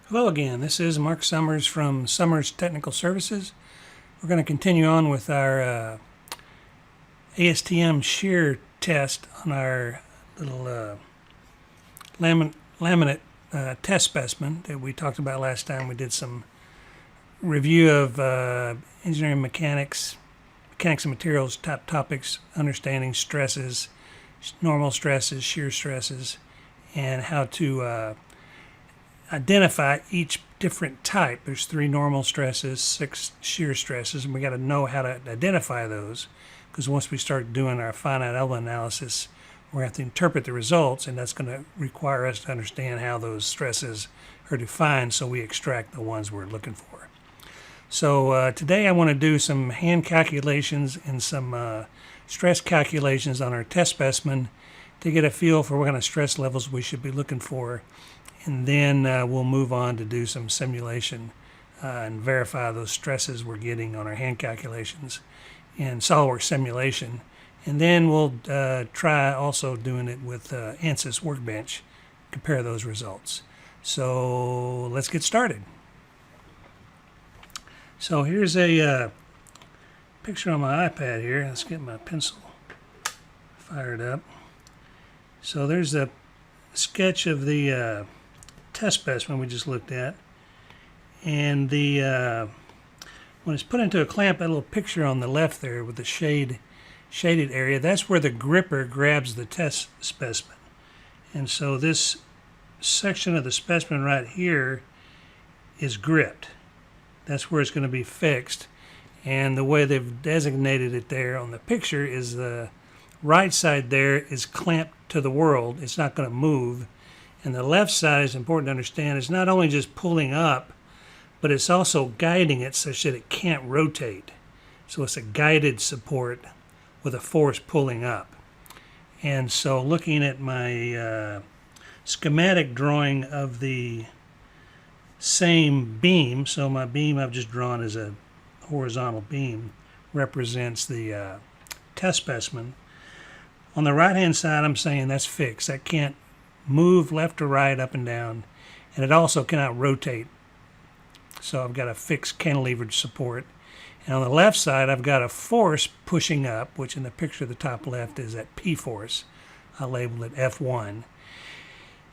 Hello again, this is Mark Summers from Summers Technical Services. We're going to continue on with our ASTM shear test on our little laminate test specimen that we talked about last time. We did some review of engineering mechanics and materials type topics, understanding stresses, normal stresses, shear stresses, and how to identify each different type. There's 3 normal stresses, 6 shear stresses, and we got to know how to identify those, because once we start doing our finite element analysis, we're going to have to interpret the results, and that's going to require us to understand how those stresses are defined so we extract the ones we're looking for. So today I want to do some hand calculations and some stress calculations on our test specimen to get a feel for what kind of stress levels we should be looking for. And then we'll move on to do some simulation and verify those stresses we're getting on our hand calculations in SOLIDWORKS simulation. And then we'll try also doing it with ANSYS Workbench, compare those results. So let's get started. So here's a picture on my iPad here. Let's get my pencil fired up. So there's a sketch of the test specimen we just looked at, and the when it's put into a clamp, that little picture on the left there with the shaded area, that's where the gripper grabs the test specimen. And so this section of the specimen right here is gripped. That's where it's going to be fixed, and the way they've designated it there on the picture is the right side there is clamped to the world. It's not going to move. And the left side is important to understand. It's not only just pulling up, but it's also guiding it such that it can't rotate. So it's a guided support with a force pulling up. And so looking at my schematic drawing of the same beam, so my beam I've just drawn as a horizontal beam represents the test specimen. On the right hand side, I'm saying that's fixed. That can't move left or right, up and down, and it also cannot rotate. So I've got a fixed cantilevered support. And on the left side, I've got a force pushing up, which in the picture at the top left is that P force. I labeled it F1.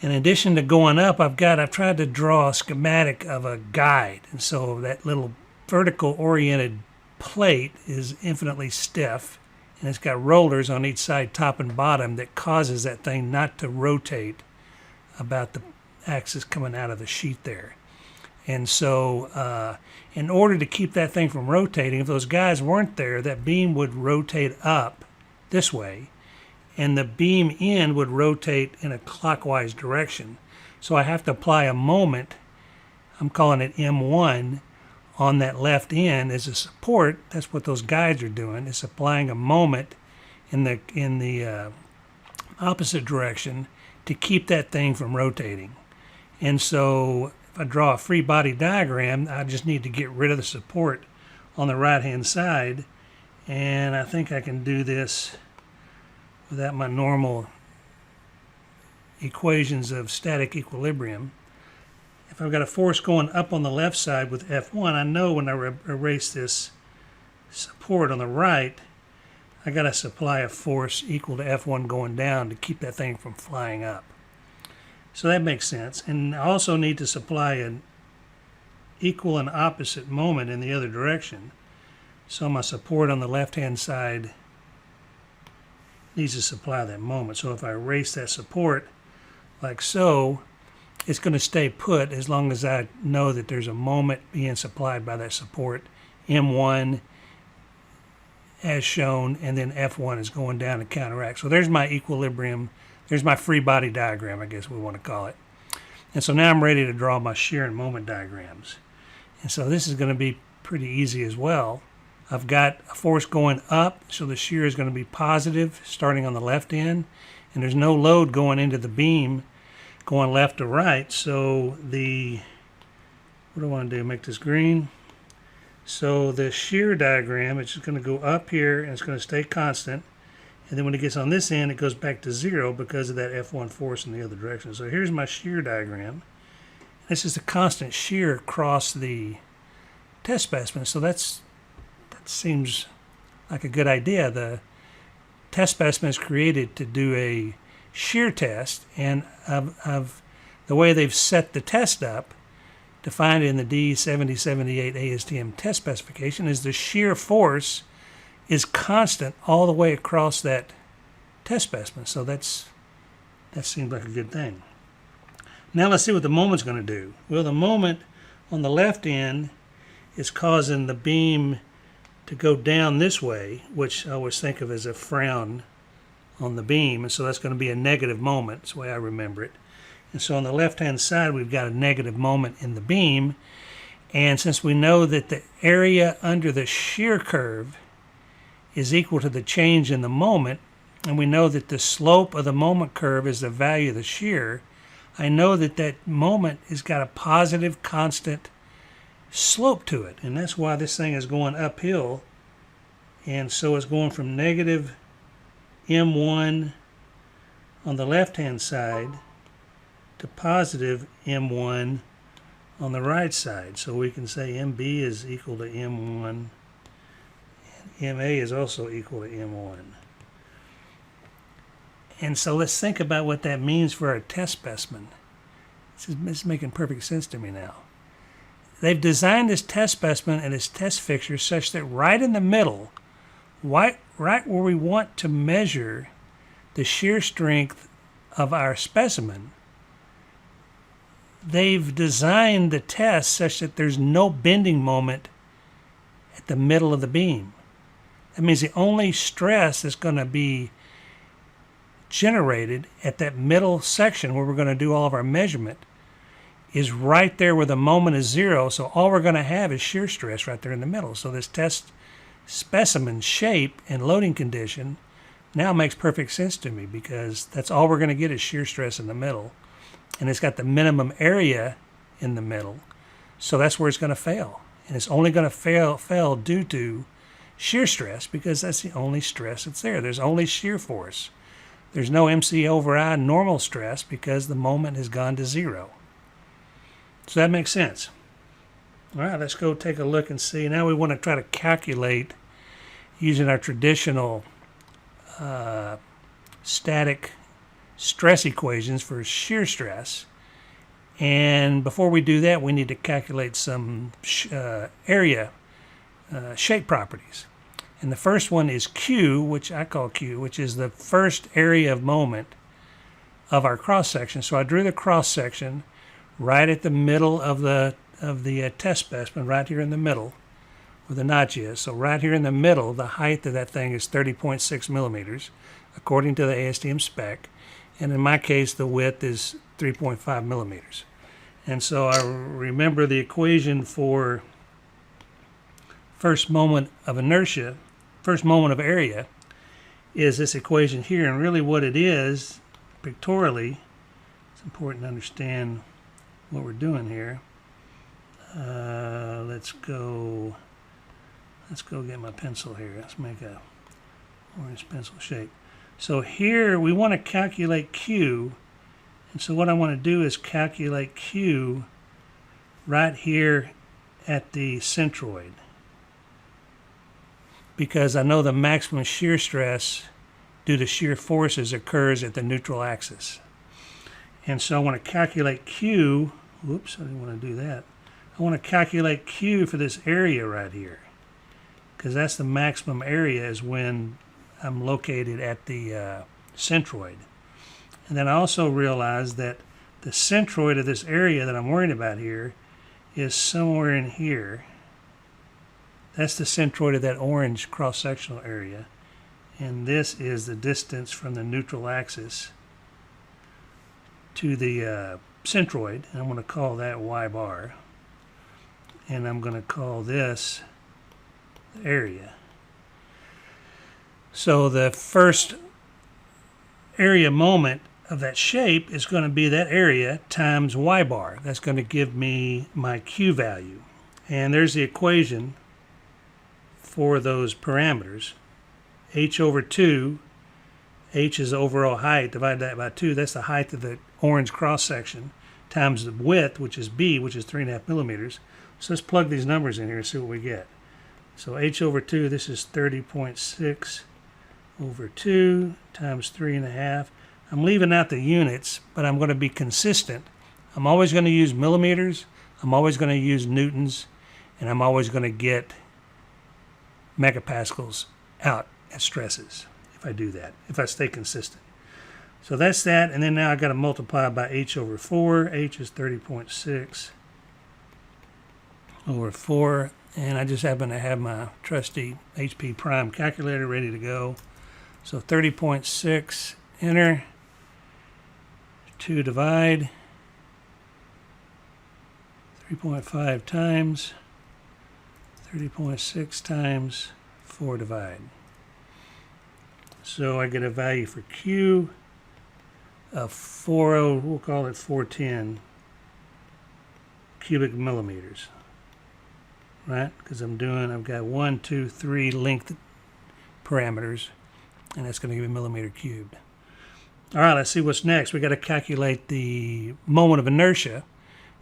In addition to going up, I've tried to draw a schematic of a guide. And so that little vertical oriented plate is infinitely stiff, and it's got rollers on each side, top and bottom, that causes that thing not to rotate about the axis coming out of the sheet there. And so in order to keep that thing from rotating, if those guys weren't there, that beam would rotate up this way, and the beam end would rotate in a clockwise direction. So I have to apply a moment, I'm calling it M1, on that left end as a support. That's what those guides are doing. It's applying a moment in the opposite direction to keep that thing from rotating. And so if I draw a free body diagram, I just need to get rid of the support on the right hand side, and I think I can do this without my normal equations of static equilibrium. If I've got a force going up on the left side with F1, I know when I erase this support on the right, I got to supply a force equal to F1 going down to keep that thing from flying up. So that makes sense. And I also need to supply an equal and opposite moment in the other direction. So my support on the left-hand side needs to supply that moment. So if I erase that support like so, it's going to stay put as long as I know that there's a moment being supplied by that support, M1 as shown, and then F1 is going down to counteract. So there's my equilibrium. There's my free body diagram, I guess we want to call it. And so now I'm ready to draw my shear and moment diagrams. And so this is going to be pretty easy as well. I've got a force going up, so the shear is going to be positive starting on the left end, and there's no load going into the beam going left to right. So what do I want to do? Make this green. So the shear diagram, it's just going to go up here and it's going to stay constant, and then when it gets on this end, it goes back to 0 because of that F1 force in the other direction. So here's my shear diagram. This is the constant shear across the test specimen. So that seems like a good idea. The test specimen is created to do a shear test, and of the way they've set the test up, defined in the D7078 ASTM test specification, is the shear force is constant all the way across that test specimen. So that seems like a good thing. Now let's see what the moment's going to do. Well, the moment on the left end is causing the beam to go down this way, which I always think of as a frown on the beam, and so that's going to be a negative moment. That's the way I remember it. And so on the left-hand side, we've got a negative moment in the beam, and since we know that the area under the shear curve is equal to the change in the moment, and we know that the slope of the moment curve is the value of the shear, I know that that moment has got a positive constant slope to it, and that's why this thing is going uphill. And so it's going from negative m1 on the left-hand side to positive m1 on the right side. So we can say mb is equal to m1, and ma is also equal to m1. And so let's think about what that means for our test specimen. This is making perfect sense to me now. They've designed this test specimen and its test fixture such that right in the middle, right where we want to measure the shear strength of our specimen, they've designed the test such that there's no bending moment at the middle of the beam. That means the only stress that's going to be generated at that middle section where we're going to do all of our measurement is right there where the moment is zero. So all we're going to have is shear stress right there in the middle. So this test specimen shape and loading condition now makes perfect sense to me, because that's all we're going to get is shear stress in the middle. And it's got the minimum area in the middle. So that's where it's going to fail. And it's only going to fail due to shear stress, because that's the only stress that's there. There's only shear force. There's no MC over I normal stress because the moment has gone to zero. So that makes sense. All right, let's go take a look and see. Now we want to try to calculate using our traditional static stress equations for shear stress. And before we do that, we need to calculate some area shape properties. And the first one is Q, which I call Q, which is the first area of moment of our cross-section. So I drew the cross-section right at the middle of the test specimen, right here in the middle where the notch is. So right here in the middle, the height of that thing is 30.6 millimeters, according to the ASTM spec. And in my case, the width is 3.5 millimeters. And so I remember the equation for first moment of inertia, first moment of area, is this equation here. And really what it is, pictorially, it's important to understand what we're doing here. Let's go get my pencil here. Let's make a orange pencil shape. So here we want to calculate Q. And so what I want to do is calculate Q right here at the centroid, because I know the maximum shear stress due to shear forces occurs at the neutral axis. And so I want to calculate Q. Whoops, I didn't want to do that. I want to calculate Q for this area right here, because that's the maximum area is when I'm located at the centroid. And then I also realized that the centroid of this area that I'm worried about here is somewhere in here. That's the centroid of that orange cross-sectional area. And this is the distance from the neutral axis to the centroid. And I'm going to call that Y bar. And I'm going to call this the area. So the first area moment of that shape is going to be that area times Y bar. That's going to give me my Q value. And there's the equation for those parameters. H over 2, H is the overall height, divide that by 2, that's the height of the orange cross-section. times the width, which is B, which is 3.5 millimeters. So let's plug these numbers in here and see what we get. So H over 2, this is 30.6 over 2 times 3.5. I'm leaving out the units, but I'm going to be consistent. I'm always going to use millimeters, I'm always going to use newtons, and I'm always going to get megapascals out as stresses if I do that, if I stay consistent. So that's that, and then now I've got to multiply by H over 4. H is 30.6 over 4, and I just happen to have my trusty HP Prime calculator ready to go. So 30.6, enter, 2 divide, 3.5 times, 30.6 times 4 divide. So I get a value for Q of 40, we'll call it 410 cubic millimeters, right? Because I've got 1, 2, 3 length parameters, and that's going to give me millimeter cubed. All right, let's see what's next. We got to calculate the moment of inertia,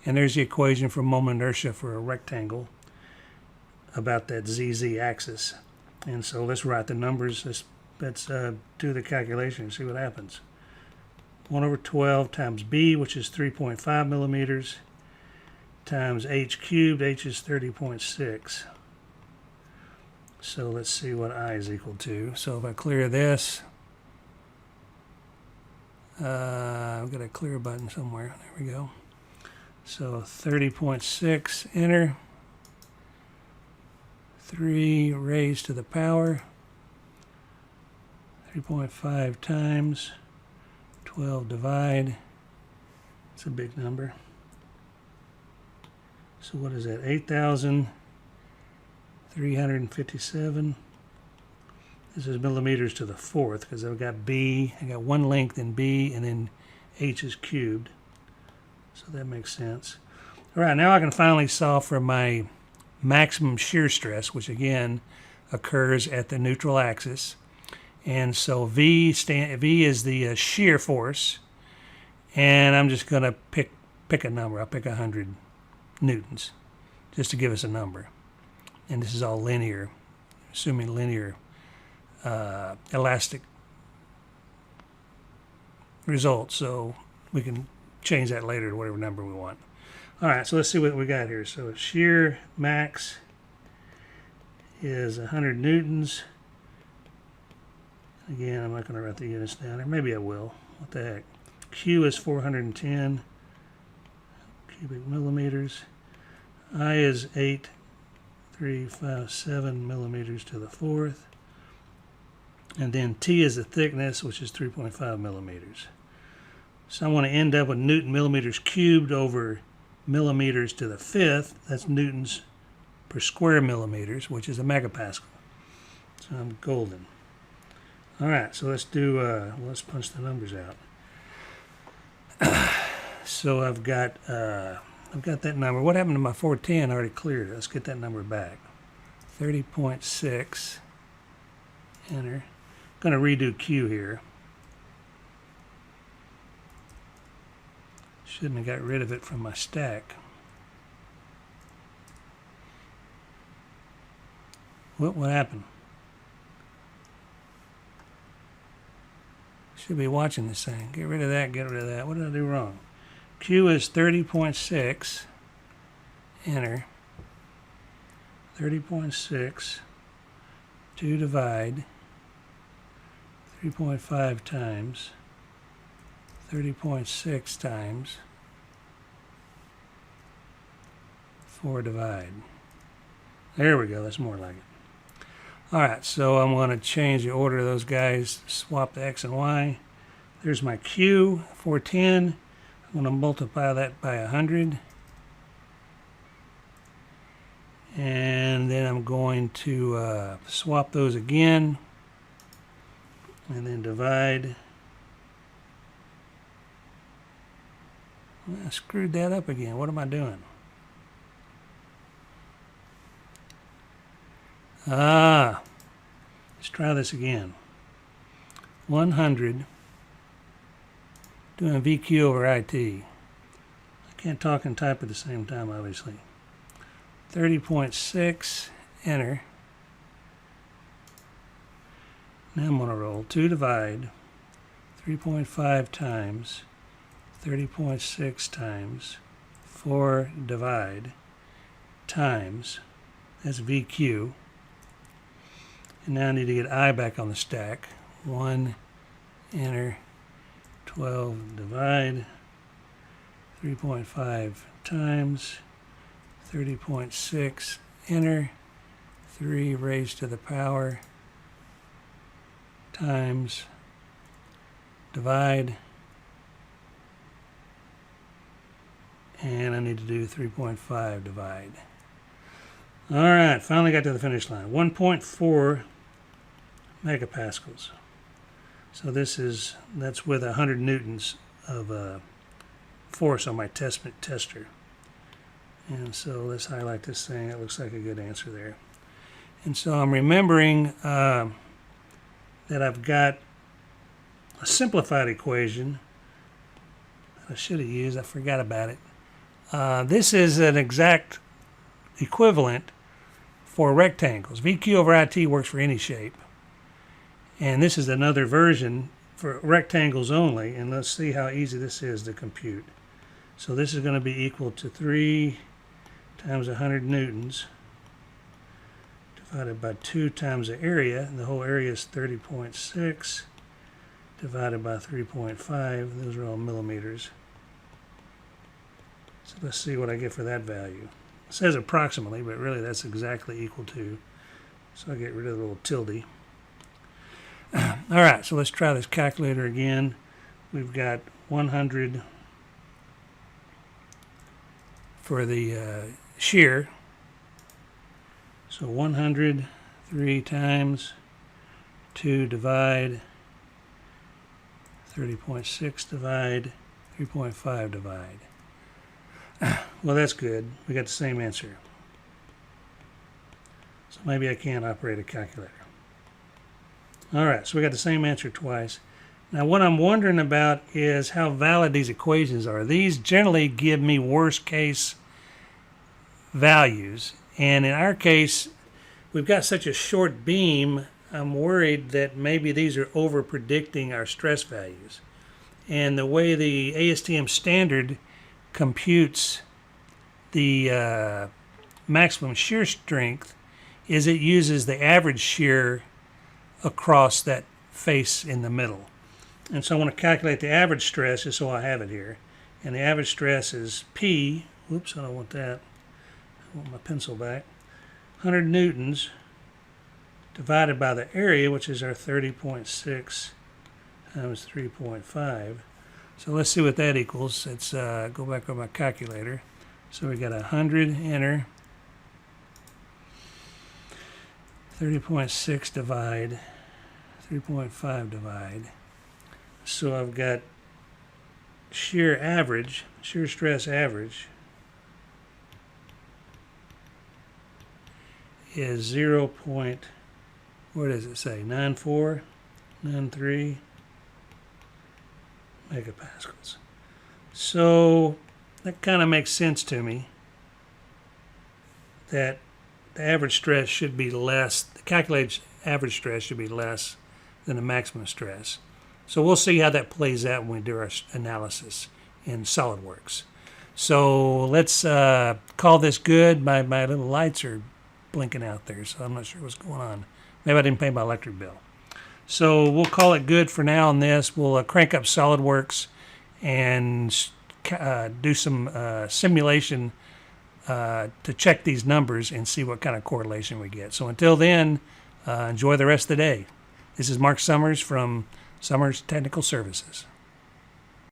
and there's the equation for moment of inertia for a rectangle about that ZZ axis. And so let's write the numbers. Let's do the calculation and see what happens. 1 over 12 times B, which is 3.5 millimeters, times H cubed. H is 30.6. So let's see what I is equal to. So if I clear this, I've got a clear button somewhere. There we go. So 30.6, enter. 3 raised to the power. 3.5 times 12 divide. It's a big number. So what is that? 8,357. This is millimeters to the 4th because I've got B. I got one length in B, and then H is cubed. So that makes sense. All right, now I can finally solve for my maximum shear stress, which again occurs at the neutral axis. And so V is the shear force, and I'm just going to pick a number. I'll pick 100 newtons just to give us a number. And this is all linear, assuming linear elastic results, so we can change that later to whatever number we want. All right, so let's see what we got here. So shear max is 100 newtons. Again, I'm not going to write the units down there. Maybe I will. What the heck? Q is 410 cubic millimeters. I is 8,357 millimeters to the 4th. And then T is the thickness, which is 3.5 millimeters. So I want to end up with Newton millimeters cubed over millimeters to the 5th. That's newtons per square millimeters, which is a megapascal. So I'm golden. All right, so let's punch the numbers out. So I've got that number. What happened to my 410? I already cleared it. Let's get that number back. 30.6. Enter. I'm going to redo Q here. Shouldn't have got rid of it from my stack. What happened? Should be watching this thing. Get rid of that, get rid of that. What did I do wrong? Q is 30.6. Enter. 30.6. 2 divide. 3.5 times. 30.6 times 4 divide. There we go, that's more like it. Alright, so I'm going to change the order of those guys, swap the X and Y. There's my Q, 410. I'm going to multiply that by 100. And then I'm going to swap those again. And then divide. I screwed that up again. What am I doing? Let's try this again. 100, doing VQ over IT. Can't talk and type at the same time, obviously. 30.6, enter. Now I'm going to roll 2 divide, 3.5 times, 30.6 times, 4 divide, times, that's VQ. And now I need to get I back on the stack. 1, enter, 12 divide, 3.5 times, 30.6, enter, 3 raised to the power, times, divide, and I need to do 3.5 divide. All right, finally got to the finish line. 1.4 megapascals. So that's with 100 newtons of force on my tester. And so let's highlight this thing. It looks like a good answer there. And so I'm remembering that I've got a simplified equation that I should have used. I forgot about it. This is an exact equivalent for rectangles. VQ over IT works for any shape. And this is another version for rectangles only. And let's see how easy this is to compute. So this is going to be equal to 3 times 100 newtons divided by 2 times the area. And the whole area is 30.6 divided by 3.5. Those are all millimeters. So let's see what I get for that value. It says approximately, but really that's exactly equal to. So I get rid of the little tilde. All right, so let's try this calculator again. We've got 100 for the shear. So 100, 3 times 2 divide, 30.6 divide, 3.5 divide. Well, that's good. We got the same answer. So maybe I can't operate a calculator. All right, so we got the same answer twice. Now, what I'm wondering about is how valid these equations are. These generally give me worst case values. And in our case, we've got such a short beam, I'm worried that maybe these are over predicting our stress values. And the way the ASTM standard computes the maximum shear strength is it uses the average shear across that face in the middle. And so I want to calculate the average stress just so I have it here. And the average stress is P, whoops, I don't want that. I want my pencil back. 100 newtons divided by the area, which is our 30.6 times 3.5. So let's see what that equals. Let's go back on my calculator. So we got 100, enter. 30.6 divide, 3.5 divide. So I've got shear average, shear stress average is 0. What does it say? 9493 megapascals. So that kind of makes sense to me that the average stress should be less, the calculated average stress should be less than the maximum stress. So we'll see how that plays out when we do our analysis in SolidWorks. So let's call this good. My little lights are blinking out there, so I'm not sure what's going on. Maybe I didn't pay my electric bill. So we'll call it good for now on this. We'll crank up SolidWorks and do some simulation to check these numbers and see what kind of correlation we get. So until then, enjoy the rest of the day. This is Mark Summers from Summers Technical Services.